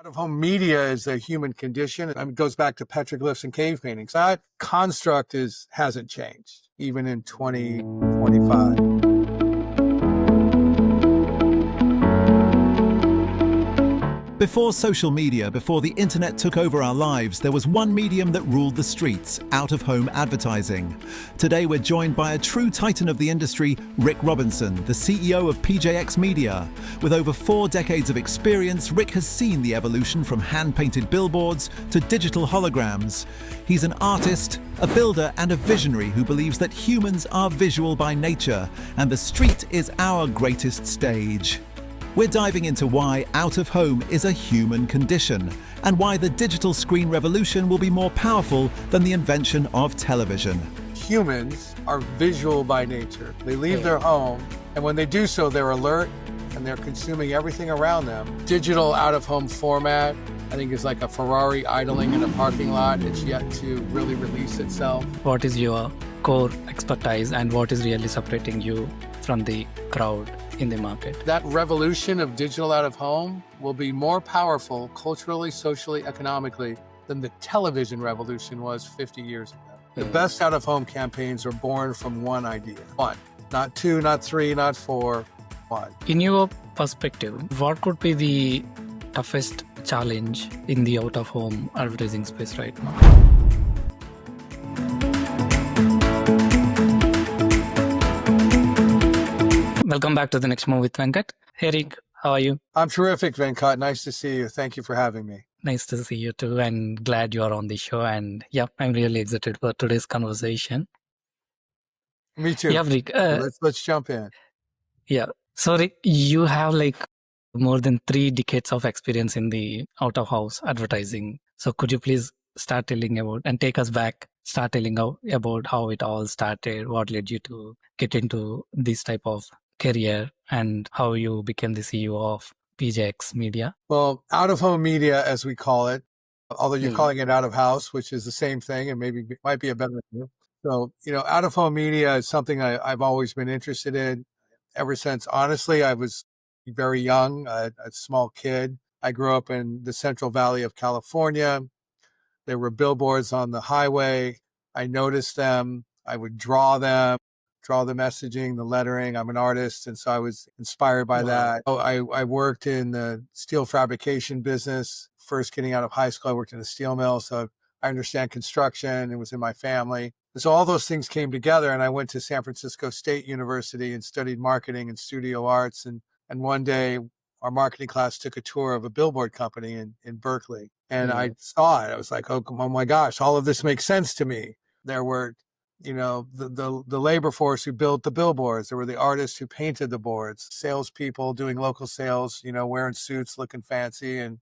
Out-of-home media is a human condition. I mean, it goes back to petroglyphs and cave paintings. That construct hasn't changed, even in 2025. Before social media, before the internet took over our lives, there was one medium that ruled the streets: out-of-home advertising. Today we're joined by a true titan of the industry, Rick Robinson, the CEO of PJX Media. With over 4 decades of experience, Rick has seen the evolution from hand-painted billboards to digital holograms. He's an artist, a builder and a visionary who believes that humans are visual by nature and the street is our greatest stage. We're diving into why out-of-home is a human condition and why the digital screen revolution will be more powerful than the invention of television. Humans are visual by nature. They leave their home, and when they do so, they're alert and they're consuming everything around them. Digital out-of-home format, I think, is like a Ferrari idling in a parking lot. It's yet to really release itself. What is your core expertise and what is really separating you from the crowd in the market? That revolution of digital out-of-home will be more powerful culturally, socially, economically than the television revolution was 50 years ago. The best out-of-home campaigns are born from one idea. One, not two, not three, not four, one. In your perspective, what could be the toughest challenge in the out-of-home advertising space right now? Welcome back to The Next Move with Venkat. Hey Rick, how are you? I'm terrific, Venkat. Nice to see you. Thank you for having me. Nice to see you too, and glad you are on the show. And yeah, I'm really excited for today's conversation. Me too. Yeah, Rick. Let's jump in. Yeah. So Rick, you have like more than 3 decades of experience in the out-of-house advertising. So could you please start telling about and take us back, start telling about how it all started, what led you to get into this type of career and how you became the CEO of PJX Media? Well, out-of-home media, as we call it, although you're calling it out-of-house, which is the same thing and maybe might be a better name. So, out-of-home media is something I've always been interested in ever since, honestly, I was very young, a small kid. I grew up in the Central Valley of California. There were billboards on the highway. I noticed them. I would draw the messaging, the lettering. I'm an artist, and so I was inspired by that. I worked in the steel fabrication business. First getting out of high school, I worked in a steel mill, so I understand construction. It was in my family. And so all those things came together, and I went to San Francisco State University and studied marketing and studio arts. And one day, our marketing class took a tour of a billboard company in Berkeley. And I saw it. I was like, oh my gosh, all of this makes sense to me. There were the labor force who built the billboards. There were the artists who painted the boards, salespeople doing local sales, wearing suits, looking fancy. And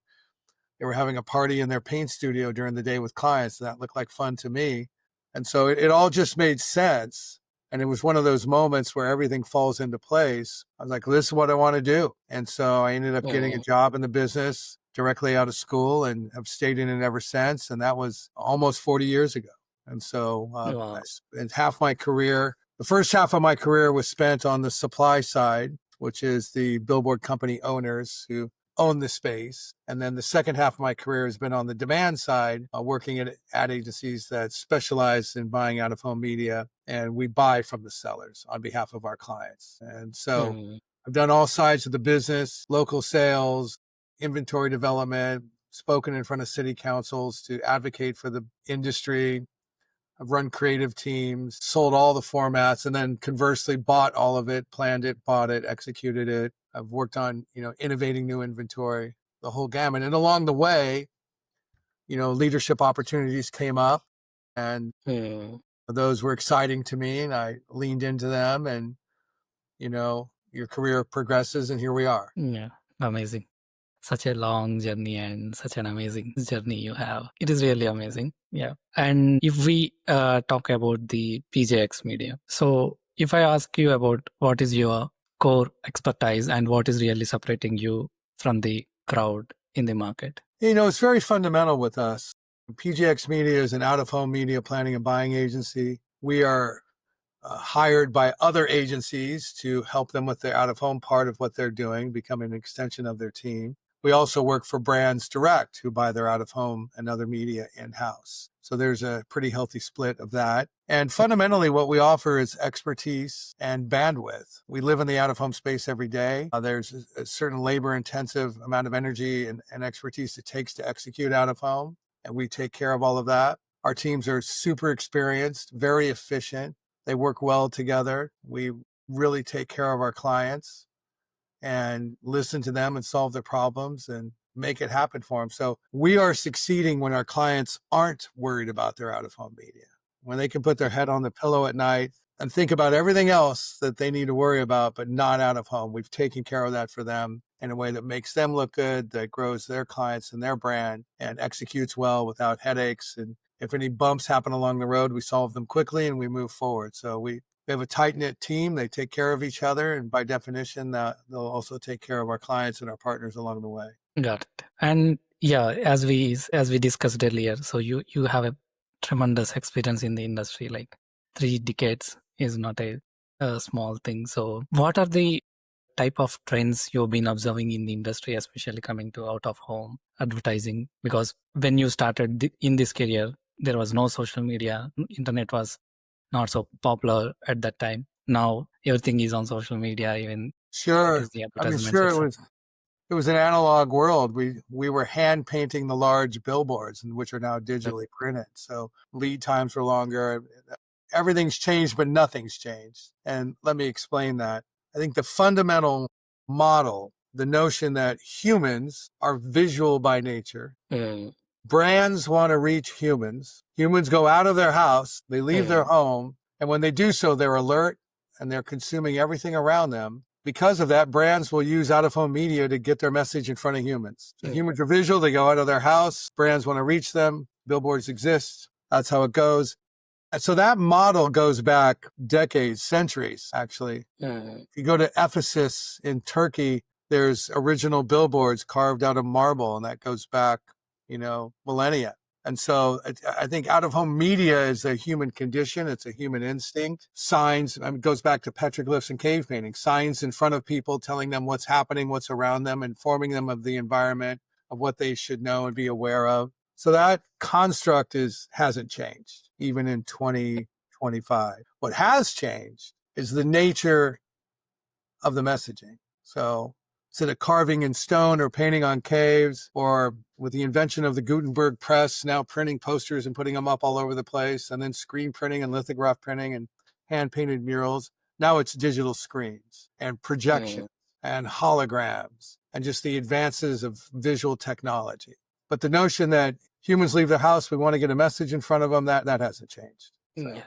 they were having a party in their paint studio during the day with clients. That looked like fun to me. And so it all just made sense. And it was one of those moments where everything falls into place. I was like, this is what I want to do. And so I ended up getting a job in the business directly out of school and have stayed in it ever since. And that was almost 40 years ago. And so I spent half my career, the first half of my career was spent on the supply side, which is the billboard company owners who own the space. And then the second half of my career has been on the demand side, working at ad agencies that specialize in buying out-of-home media. And we buy from the sellers on behalf of our clients. And so I've done all sides of the business, local sales, inventory development, spoken in front of city councils to advocate for the industry. I've run creative teams, sold all the formats, and then conversely bought all of it, planned it, bought it, executed it. I've worked on, innovating new inventory, the whole gamut. And along the way, leadership opportunities came up, and those were exciting to me, and I leaned into them, and, your career progresses, and here we are. Yeah, amazing. Such a long journey and such an amazing journey you have. It is really amazing. Yeah. And if we talk about the PJX Media, so if I ask you about what is your core expertise and what is really separating you from the crowd in the market? It's very fundamental with us. PJX Media is an out-of-home media planning and buying agency. We are hired by other agencies to help them with their out-of-home part of what they're doing, become an extension of their team. We also work for brands direct who buy their out-of-home and other media in-house. So there's a pretty healthy split of that. And fundamentally, what we offer is expertise and bandwidth. We live in the out-of-home space every day. There's a certain labor-intensive amount of energy and expertise it takes to execute out-of-home, and we take care of all of that. Our teams are super experienced, very efficient. They work well together. We really take care of our clients and listen to them and solve their problems and make it happen for them. So we are succeeding when our clients aren't worried about their out-of-home media, when they can put their head on the pillow at night and think about everything else that they need to worry about, but not out of home. We've taken care of that for them in a way that makes them look good, that grows their clients and their brand, and executes well without headaches. And if any bumps happen along the road, we solve them quickly and we move forward. So we have a tight-knit team. They take care of each other. And by definition, they'll also take care of our clients and our partners along the way. Got it. And yeah, as we discussed earlier, so you have a tremendous experience in the industry. Like 3 decades is not a small thing. So what are the type of trends you've been observing in the industry, especially coming to out of home advertising? Because when you started in this career, there was no social media. Internet was not so popular at that time. Now everything is on social media, even Sure. the I mean, advertisements. sure, it was an analog world. We were hand painting the large billboards, which are now digitally printed. So lead times were longer. Everything's changed, but nothing's changed. And let me explain that. I think the fundamental model, the notion that humans are visual by nature, brands want to reach humans. Humans go out of their house, they leave their home, and when they do so, they're alert and they're consuming everything around them. Because of that, brands will use out-of-home media to get their message in front of humans. So humans are visual, they go out of their house, brands want to reach them, billboards exist, that's how it goes. And so that model goes back decades, centuries, actually. If you go to Ephesus in Turkey, there's original billboards carved out of marble, and that goes back, millennia. And so I think out-of-home media is a human condition. It's a human instinct. Signs, it goes back to petroglyphs and cave painting. Signs in front of people telling them what's happening, what's around them, informing them of the environment, of what they should know and be aware of. So that construct hasn't changed, even in 2025. What has changed is the nature of the messaging. So instead of carving in stone or painting on caves, or with the invention of the Gutenberg press, now printing posters and putting them up all over the place, and then screen printing and lithograph printing and hand-painted murals, now it's digital screens and projections and holograms and just the advances of visual technology. But the notion that humans leave their house, we want to get a message in front of them, that hasn't changed. So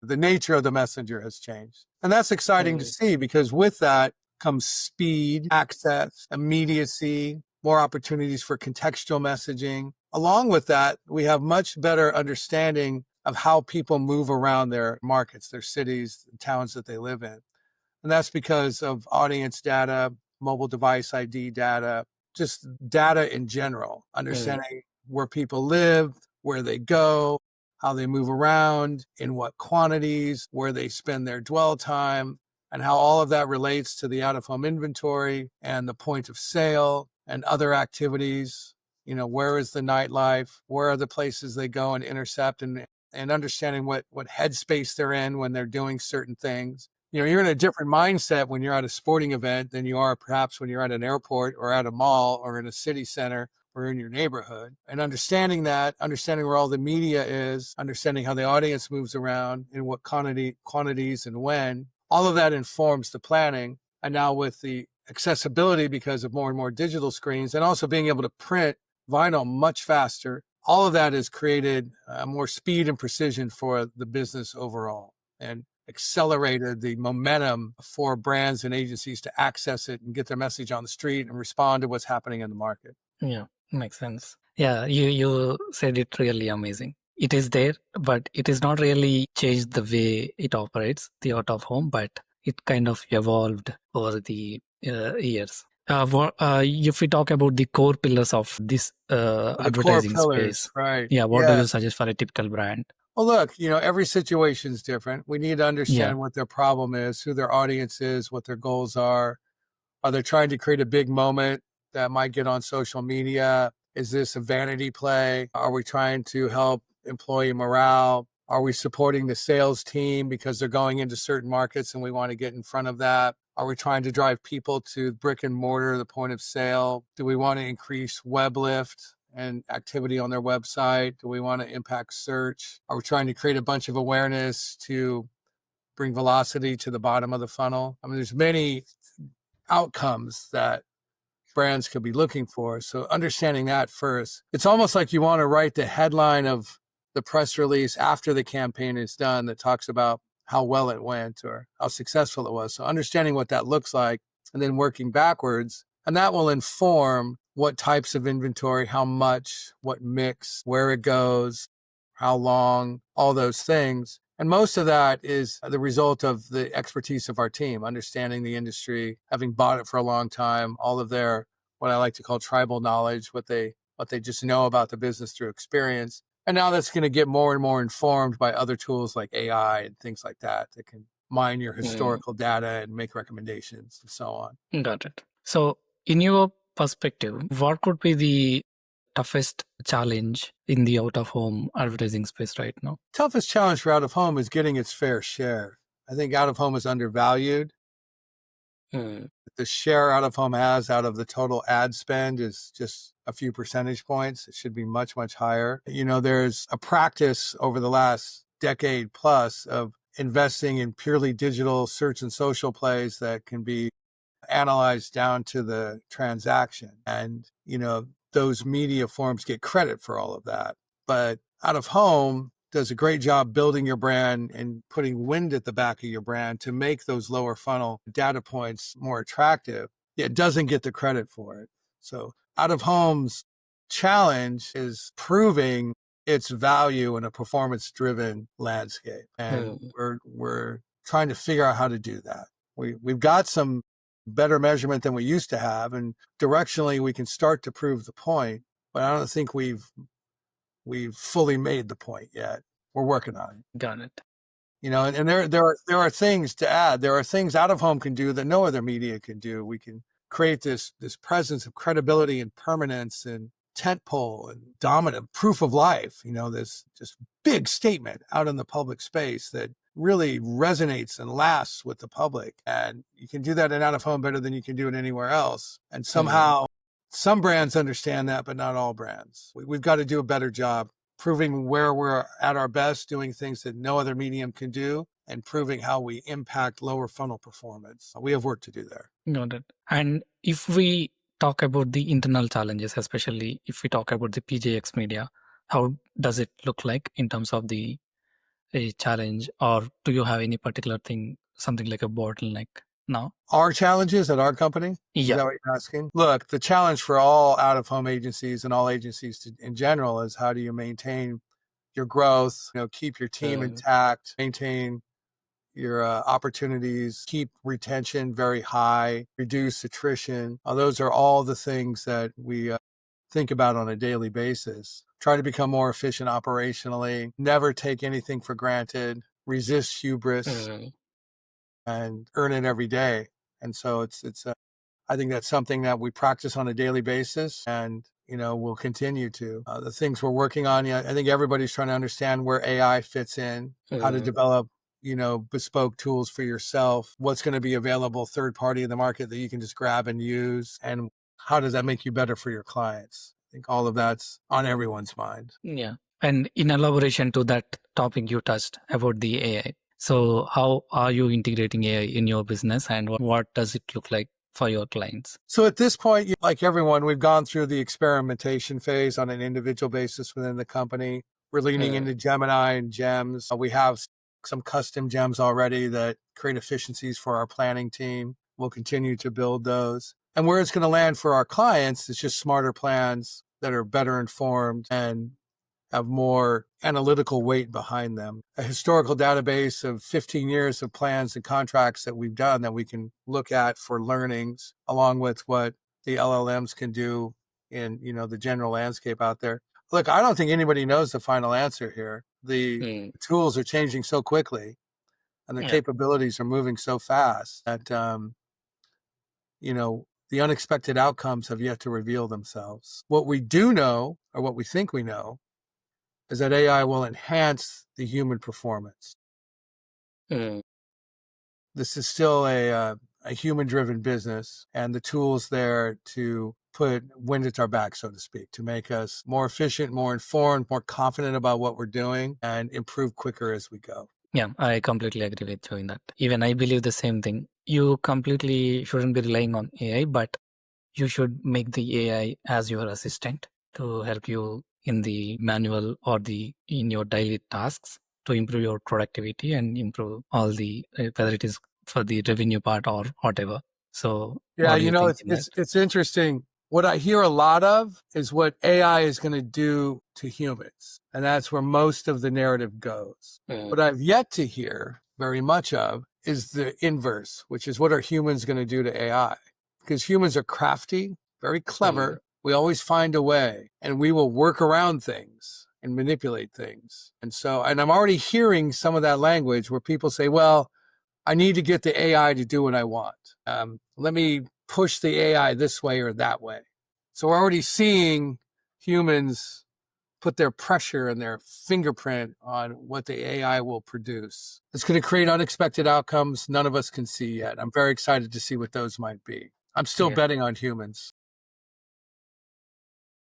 the nature of the messenger has changed. And that's exciting to see, because with that comes speed, access, immediacy, more opportunities for contextual messaging. Along with that, we have much better understanding of how people move around their markets, their cities, the towns that they live in. And that's because of audience data, mobile device ID data, just data in general, understanding where people live, where they go, how they move around, in what quantities, where they spend their dwell time, and how all of that relates to the out-of-home inventory and the point of sale and other activities. Where is the nightlife? Where are the places they go and intercept, and understanding what headspace they're in when they're doing certain things. You're in a different mindset when you're at a sporting event than you are perhaps when you're at an airport or at a mall or in a city center or in your neighborhood. And understanding where all the media is, understanding how the audience moves around, in what quantities and when, all of that informs the planning. And now with the accessibility, because of more and more digital screens, and also being able to print vinyl much faster, all of that has created more speed and precision for the business overall, and accelerated the momentum for brands and agencies to access it and get their message on the street and respond to what's happening in the market. Yeah, makes sense. Yeah, you said it really amazing. It is there, but it is not really changed the way it operates, the out of home, but it kind of evolved over the years. If we talk about the core pillars of this advertising space, right? What do you suggest for a typical brand? Well, look, every situation is different. We need to understand what their problem is, who their audience is, what their goals are. Are they trying to create a big moment that might get on social media? Is this a vanity play? Are we trying to help employee morale? Are we supporting the sales team because they're going into certain markets and we want to get in front of that? Are we trying to drive people to brick and mortar, the point of sale? Do we want to increase web lift and activity on their website? Do we want to impact search? Are we trying to create a bunch of awareness to bring velocity to the bottom of the funnel? I mean, there's many outcomes that brands could be looking for. So understanding that first, it's almost like you want to write the headline of the press release after the campaign is done that talks about how well it went or how successful it was. So understanding what that looks like and then working backwards, and that will inform what types of inventory, how much, what mix, where it goes, how long, all those things. And most of that is the result of the expertise of our team, understanding the industry, having bought it for a long time, all of their, what I like to call tribal knowledge, what they just know about the business through experience. And now that's going to get more and more informed by other tools like AI and things like that that can mine your historical data and make recommendations and so on. Got it. So in your perspective, what could be the toughest challenge in the out-of-home advertising space right now? Toughest challenge for out of home is getting its fair share. I think out of home is undervalued. The share out of home has out of the total ad spend is just a few percentage points. It should be much, much higher. You know, there's a practice over the last decade plus of investing in purely digital search and social plays that can be analyzed down to the transaction. And, you know, those media forms get credit for all of that. But out of home does a great job building your brand and putting wind at the back of your brand to make those lower funnel data points more attractive. It doesn't get the credit for it. So out of home's challenge is proving its value in a performance driven landscape. And we're trying to figure out how to do that. We've got some better measurement than we used to have, and directionally we can start to prove the point, but I don't think we've fully made the point yet. We're working on it. Got it. You know, and there are things to add. There are things out of home can do that no other media can do. We can create this presence of credibility and permanence and tentpole and dominant proof of life. You know, this just big statement out in the public space that really resonates and lasts with the public. And you can do that in out of home better than you can do it anywhere else. And somehow some brands understand that, but not all brands. We've got to do a better job proving where we're at our best, doing things that no other medium can do, and proving how we impact lower funnel performance. We have work to do there. Got it. And if we talk about the internal challenges, especially if we talk about the PJX media, how does it look like in terms of the a challenge, or do you have any particular thing, something like a bottleneck now? Our challenges at our company? Is Yeah. that what you're asking? Look, the challenge for all out-of-home agencies and all agencies in general is how do you maintain your growth, you know, keep your team intact, maintain your opportunities, keep retention very high, reduce attrition. Those are all the things that we think about on a daily basis. Try to become more efficient operationally, never take anything for granted, resist hubris, and earn it every day. And so it's I think that's something that we practice on a daily basis, and you know we'll continue to. The things we're working on, I think everybody's trying to understand where AI fits in, how to develop, you know, bespoke tools for yourself, what's going to be available third party in the market that you can just grab and use, and how does that make you better for your clients? I think all of that's on everyone's mind. Yeah. And in elaboration to that topic you touched about the AI. So how are you integrating AI in your business, and what does it look like for your clients? So at this point, like everyone, we've gone through the experimentation phase on an individual basis within the company. We're leaning into Gemini and gems. We have some custom gems already that create efficiencies for our planning team. We'll continue to build those. And where it's going to land for our clients is just smarter plans that are better informed and have more analytical weight behind them. A historical database of 15 years of plans and contracts that we've done that we can look at for learnings, along with what the LLMs can do in, you know, the general landscape out there. Look, I don't think anybody knows the final answer here. The tools are changing so quickly and the capabilities are moving so fast that, you know, the unexpected outcomes have yet to reveal themselves. What we do know, or what we think we know, is that AI will enhance the human performance. This is still a human-driven business, and the tools there to put wind at our back, so to speak, to make us more efficient, more informed, more confident about what we're doing, and improve quicker as we go. Yeah, I completely agree with you in that. Even I believe the same thing. You completely shouldn't be relying on AI, but you should make the AI as your assistant to help you in the manual or in your daily tasks to improve your productivity and improve all the whether it is for the revenue part or whatever. So Yeah, what do you think in that? it's interesting. What I hear a lot of is what AI is going to do to humans, and that's where most of the narrative goes. What I've yet to hear very much of is the inverse, which is what are humans going to do to AI? Because humans are crafty, very clever. We always find a way, and we will work around things and manipulate things. And I'm already hearing some of that language where people say, well, I need to get the AI to do what I want. Let me push the AI this way or that way. So we're already seeing humans put their pressure and their fingerprint on what the AI will produce. It's going to create unexpected outcomes none of us can see yet. I'm very excited to see what those might be. I'm still betting on humans.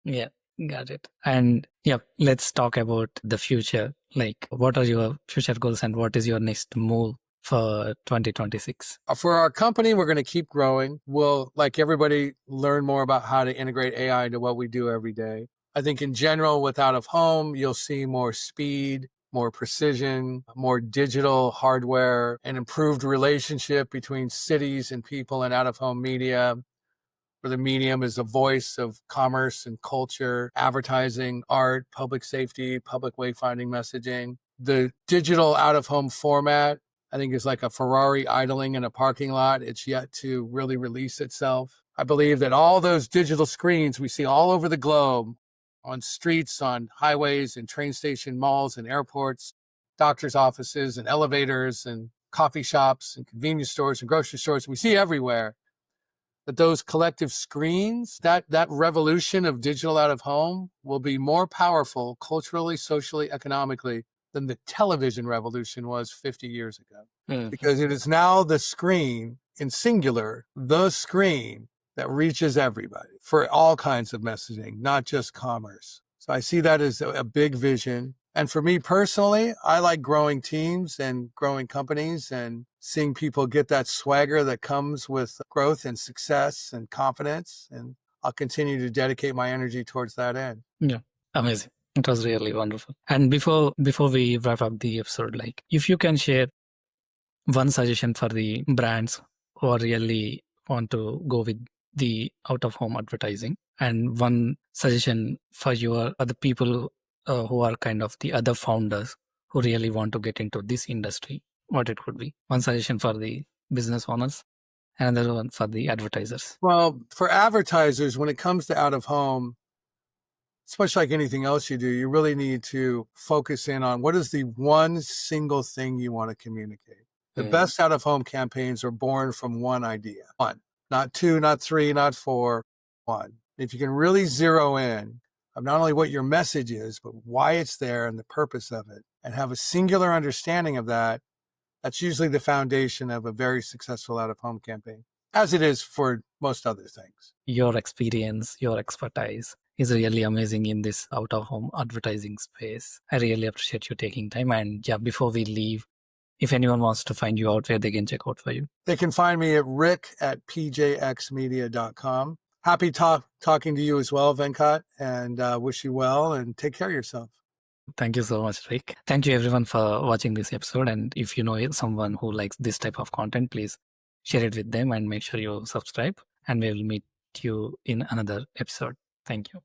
Yeah, got it. And yeah, let's talk about the future. Like, what are your future goals and what is your next move for 2026? For our company, we're going to keep growing. We'll, like everybody, learn more about how to integrate AI into what we do every day. I think in general, with out of home, you'll see more speed, more precision, more digital hardware, an improved relationship between cities and people and out of home media, where the medium is a voice of commerce and culture, advertising, art, public safety, public wayfinding messaging. The digital out of home format, I think, is like a Ferrari idling in a parking lot. It's yet to really release itself. I believe that all those digital screens we see all over the globe, on streets, on highways, and train station malls and airports, doctors' offices and elevators and coffee shops and convenience stores and grocery stores, we see everywhere, that those collective screens, that revolution of digital out of home will be more powerful culturally, socially, economically than the television revolution was 50 years ago. Because it is now the screen, in singular, the screen that reaches everybody for all kinds of messaging, not just commerce. So I see that as a big vision. And for me personally, I like growing teams and growing companies and seeing people get that swagger that comes with growth and success and confidence. And I'll continue to dedicate my energy towards that end. Yeah, amazing. It was really wonderful. And before we wrap up the episode, like, if you can share one suggestion for the brands who are really want to go with the out of home advertising, and one suggestion for your other people who are kind of the other founders who really want to get into this industry, what it could be. One suggestion for the business owners, and another one for the advertisers. Well, for advertisers, when it comes to out of home, it's much like anything else you do, you really need to focus in on what is the one single thing you want to communicate. The best out of home campaigns are born from one idea. One, not two, not three, not four, one. If you can really zero in of not only what your message is, but why it's there and the purpose of it, and have a singular understanding of that, that's usually the foundation of a very successful out of home campaign, as it is for most other things. Your experience, your expertise is really amazing in this out of home advertising space. I really appreciate you taking time. And yeah, before we leave, if anyone wants to find you out, where they can check out for you. They can find me at rick@pjxmedia.com. Happy talking to you as well, Venkat, and wish you well and take care of yourself. Thank you so much, Rick. Thank you everyone for watching this episode. And if you know someone who likes this type of content, please share it with them and make sure you subscribe. And we will meet you in another episode. Thank you.